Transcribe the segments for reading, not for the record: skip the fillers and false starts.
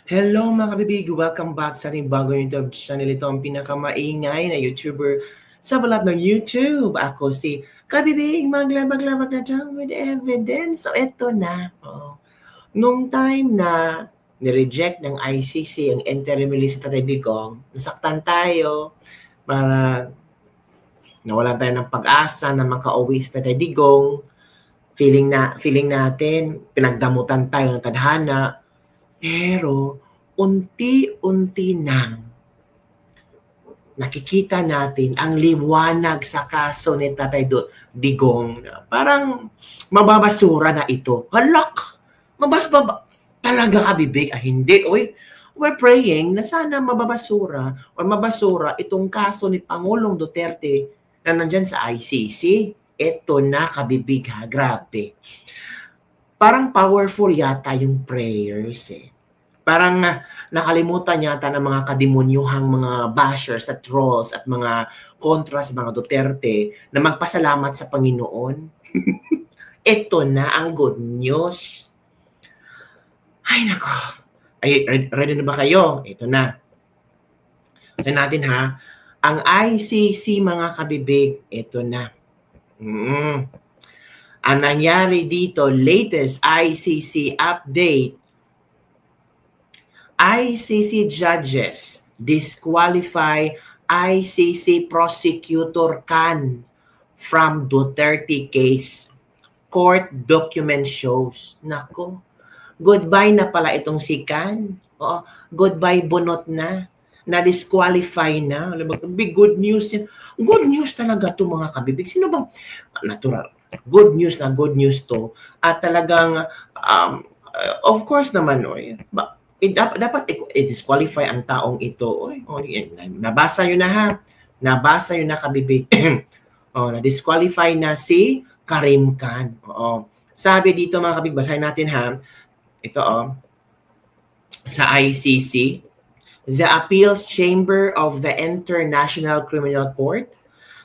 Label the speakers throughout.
Speaker 1: Hello mga kabibig! Welcome back sa ating bagong YouTube channel. Ito ang pinakamaingay na YouTuber sa balat ng YouTube. Ako si Kabibig, maglabag-labag na dyan with evidence. So ito na. Nung time na nireject ng ICC ang interim release sa Tatay Digong, nasaktan tayo para nawalan tayo ng pag-asa na makauwi sa Tatay Digong. Feeling natin, pinagdamutan tayo ng tadhana. Pero, unti-unti nang nakikita natin ang liwanag sa kaso ni Tatay Digong. Parang mababasura na ito. Halak! Talaga kabibig? Hindi. We're praying na sana mababasura itong kaso ni Pangulong Duterte na nandyan sa ICC. Ito na kabibig ha. Grabe. Parang powerful yata yung prayers eh. Parang nakalimutan yata ng mga kademonyuhang mga bashers at trolls at mga kontra sa mga Duterte na magpasalamat sa Panginoon. Ito na ang good news. Ay nako. Ay, ready na ba kayo? Ito na. Ito natin ha. Ang ICC mga kabibig, ito na. Ang nangyari dito, latest ICC update. ICC judges disqualify ICC prosecutor Khan from Duterte case. Court document shows. Nako, goodbye na pala itong si Khan. Goodbye bunot na. Na-disqualify na. Big good news yan. Good news talaga to mga kabibig. Sino bang natural? Good news to. At talagang, of course naman, dapat i-disqualify ang taong ito. Nabasa yun na ha. Nabasa yun na kabibig. Na-disqualify na si Karim Khan. Sabi dito mga kabibig, basahin natin ha. Ito sa ICC, the Appeals Chamber of the International Criminal Court,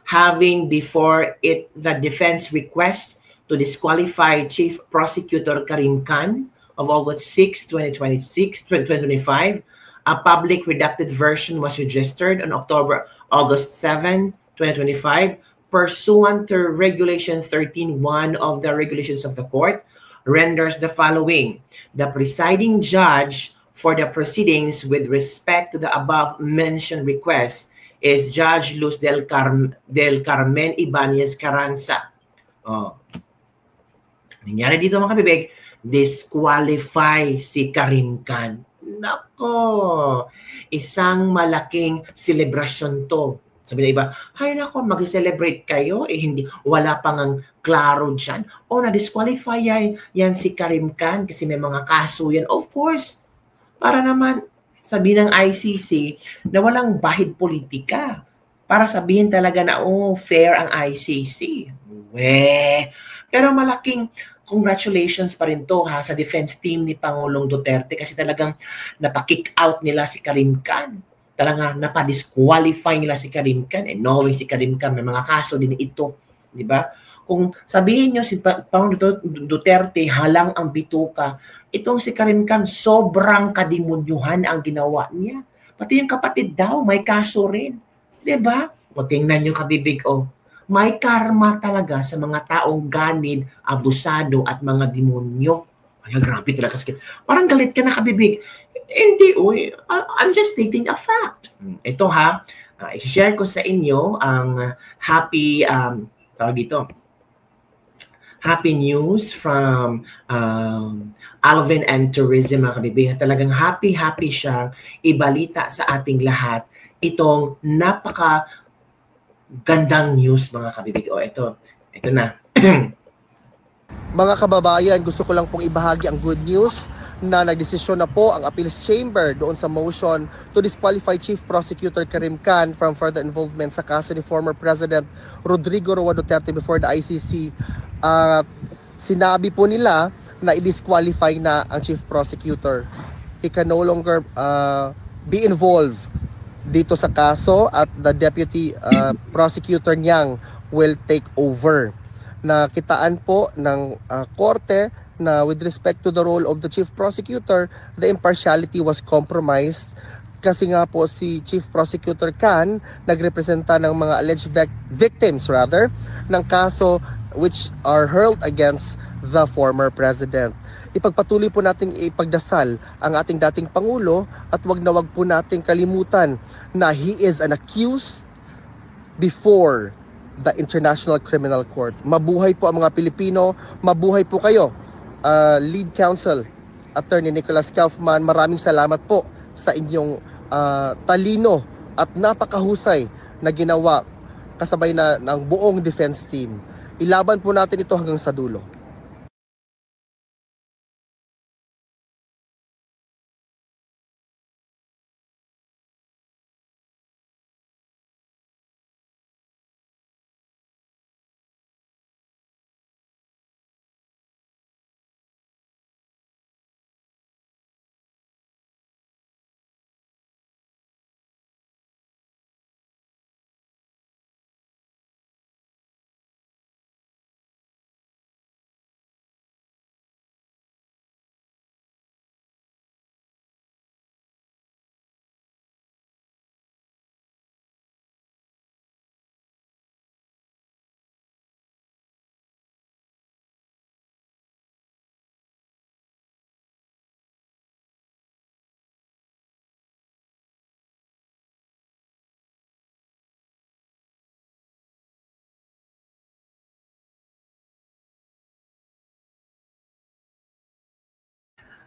Speaker 1: having before it the defense request to disqualify Chief Prosecutor Karim Khan of August 6, 2025, a public redacted version was registered on August 7, 2025, pursuant to Regulation 13.1 of the Regulations of the Court, renders the following. The presiding judge for the proceedings with respect to the above-mentioned request is Judge Luz del Carmen Ibanez Carranza. Nangyari dito mga kabibig, disqualify si Karim Khan. Nako, isang malaking celebration to. Sabi na iba, ay nako, mag-celebrate kayo, hindi, wala pang ang klaro dyan. Na-disqualify yan si Karim Khan kasi may mga kaso yan. Of course, para naman sabihin ng ICC na walang bahid politika. Para sabihin talaga na, fair ang ICC. Pero malaking congratulations pa rin to ha sa defense team ni Pangulong Duterte kasi talagang napakick out nila si Karim Khan. Talagang napadisqualify nila si Karim Khan. Knowing si Karim Khan, may mga kaso din ito. Di ba? Kung sabihin nyo si Pangulong Duterte halang ang bituka, itong si Karim Khan sobrang kademonyuhan ang ginawa niya. Pati yung kapatid daw, may kaso rin. Di ba? Tingnan nyo kabibig, may karma talaga sa mga taong ganid, abusado at mga demonyo. Ay, grabe talaga. Parang galit ka na kabibig. Hindi, I'm just stating a fact. Ito ha, i-share ko sa inyo ang happy, happy news from Alvin and Tourism mga kabibig. Talagang happy siya ibalita sa ating lahat itong napaka gandang news mga kabibig. Ito na.
Speaker 2: Mga kababayan, gusto ko lang pong ibahagi ang good news na nagdesisyon na po ang Appeals Chamber doon sa motion to disqualify Chief Prosecutor Karim Khan from further involvement sa kaso ni former President Rodrigo Roa Duterte before the ICC. Sinabi po nila na i-disqualify na ang Chief Prosecutor. He can no longer be involved dito sa kaso at the Deputy Prosecutor niyang will take over. Nakitaan po ng korte na with respect to the role of the Chief Prosecutor, the impartiality was compromised kasi nga po si Chief Prosecutor Khan nagrepresenta ng mga alleged victims rather ng kaso which are hurled against the former president. Ipagpatuloy po natin ipagdasal ang ating dating Pangulo at wag na wag po nating kalimutan na he is an accused before the International Criminal Court. Mabuhay po ang mga Pilipino, mabuhay po kayo. Lead Counsel Attorney Nicholas Kaufman, maraming salamat po sa inyong talino at napakahusay na ginawa kasabay na ng buong defense team. Ilaban po natin ito hanggang sa dulo.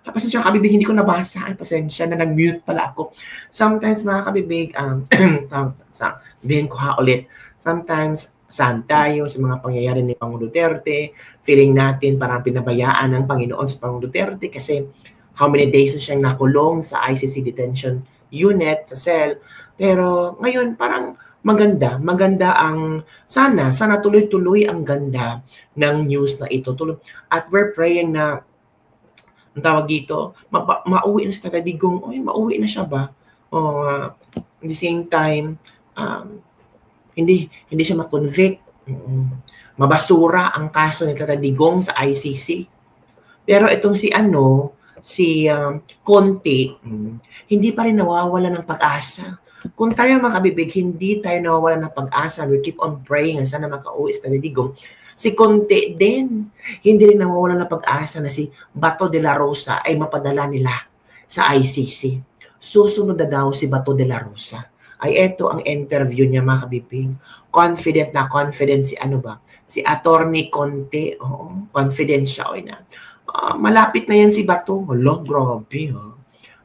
Speaker 1: Pasensya kabibig, hindi ko nabasa. Ay, pasensya na nag-mute pala ako. Sometimes mga kabibig, sabihin ko ha ulit, sometimes saan tayo sa mga pangyayari ni Pangulong Duterte, feeling natin parang pinabayaan ng Panginoon sa Pangulong Duterte kasi how many days na siyang nakulong sa ICC detention unit, sa cell. Pero ngayon parang maganda ang sana tuloy-tuloy ang ganda ng news na ito. At we're praying na ang tawag dito, mauwi na sa Tagadigong, mauwi na siya ba? At the same time, hindi siya ma-convict. Mabasura ang kaso ni Tagadigong sa ICC. Pero itong si Conte, hindi pa rin nawawala ng pag-asa. Kung tayo mga kabibig, hindi tayo nawawala ng pag-asa, we keep on praying na sana makauwi sa Tagadigong. Si Conte din, hindi rin nawawala ng pag-asa na si Bato de la Rosa ay mapadala nila sa ICC. Susunod na daw si Bato de la Rosa. Ay eto ang interview niya mga kabibig. Confident si si Attorney Conte. Confident siya. Malapit na yan si Bato. Hala, grabe ha.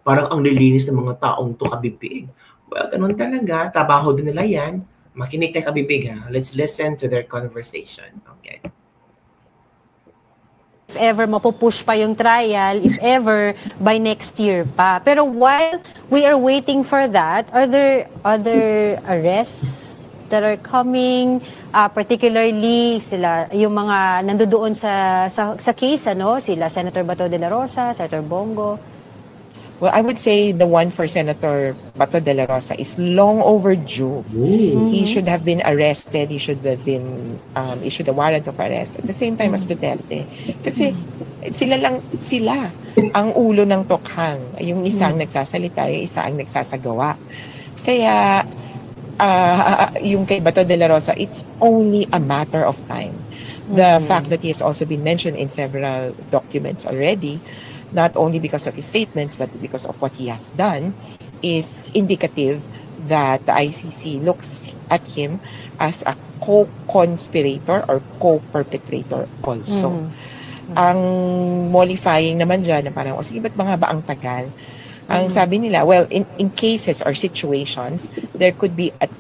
Speaker 1: Parang ang lilinis ng mga taong to kabibig. Well, ganun talaga. Trabaho din nila yan. Makinig tayo kabibig ha. Let's listen to their conversation. Okay.
Speaker 3: If ever mapupush pa yung trial, if ever by next year pa. Pero while we are waiting for that, are there other arrests that are coming? Particularly sila, yung mga nandoon sa case, sila Senator Bato de la Rosa, Senator Bongo.
Speaker 4: Well, I would say the one for Senator Bato de la Rosa is long overdue. He should have been arrested. He should have been issued a warrant of arrest at the same time as Duterte. Kasi sila ang ulo ng tokhang. Yung isang nagsasalita, yung isa ang nagsasagawa. Kaya yung kay Bato de la Rosa, it's only a matter of time. The fact that he has also been mentioned in several documents already, not only because of his statements, but because of what he has done, is indicative that the ICC looks at him as a co-conspirator or co-perpetrator also. Ang mollifying naman dyan, na parang, sige, ba't mga ba ang tagal? Ang sabi nila, well, in cases or situations, there could be at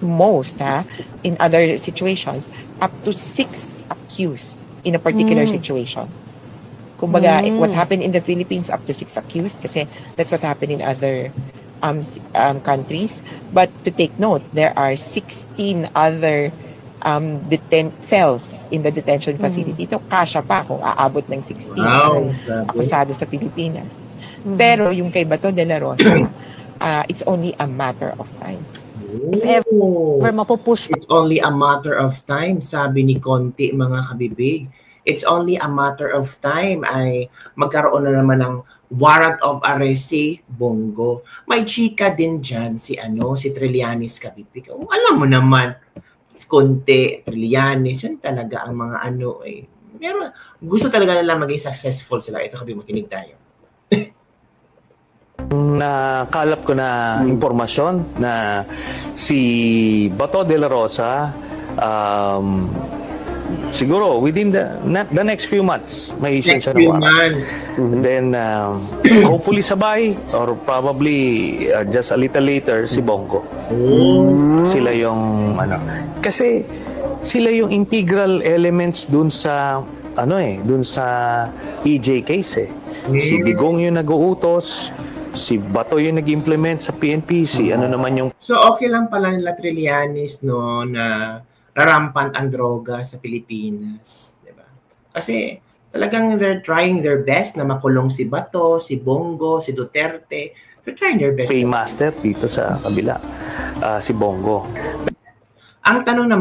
Speaker 4: most, in other situations, up to 6 accused in a particular situation. Kumbaga, what happened in the Philippines, up to 6 accused, kasi that's what happened in other countries. But to take note, there are 16 other cells in the detention facility. Ito, kasya pa kung aabot ng 16 akusado sa Pilipinas. Pero yung kay Bato de la Rosa, it's only a matter of time.
Speaker 3: If ever mapupush.
Speaker 1: It's only a matter of time, sabi ni Conte, mga kabibig. it's only a matter of time ay magkaroon na naman ng warrant of arrest si Bongo. May chika din dyan si Trillanes Kabipik. Alam mo naman, konti, Trillanes, yun talaga ang mga Pero gusto talaga nila maging successful sila. Ito, Kabi, makinig tayo.
Speaker 5: Nakalap ko na impormasyon na si Bato de la Rosa siguro within the next few months may issue siya ng warrant. Then hopefully sabay or probably just a little later si Bongo. Sila yung kasi sila yung integral elements dun sa dun sa EJ case Si Digong yung nag-uutos, si Bato yung nag-implement sa PNP, naman yung...
Speaker 1: So, okay lang pala nila Trillanes, no, na rampant ang droga sa Pilipinas. Diba? Kasi talagang they're trying their best na makulong si Bato, si Bongo, si Duterte. They're trying their best.
Speaker 5: Paymaster dito sa kabila, si Bongo.
Speaker 1: Ang tanong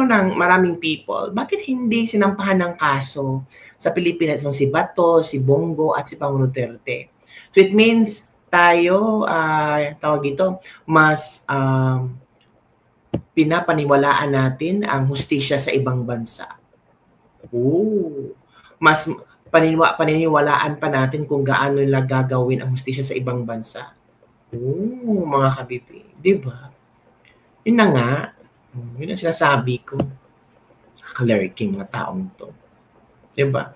Speaker 1: ng maraming people, bakit hindi sinampahan ng kaso sa Pilipinas si Bato, si Bongo, at si Pangulong Duterte? So it means tayo, mas pinapaniwalaan natin ang hustisya sa ibang bansa. Mas paniniwalaan pa natin kung gaano nila gagawin ang hustisya sa ibang bansa. Mga kabibi, di ba? Yun na nga. Yun ang sinasabi ko. Nakalerking mga taong to. Diba?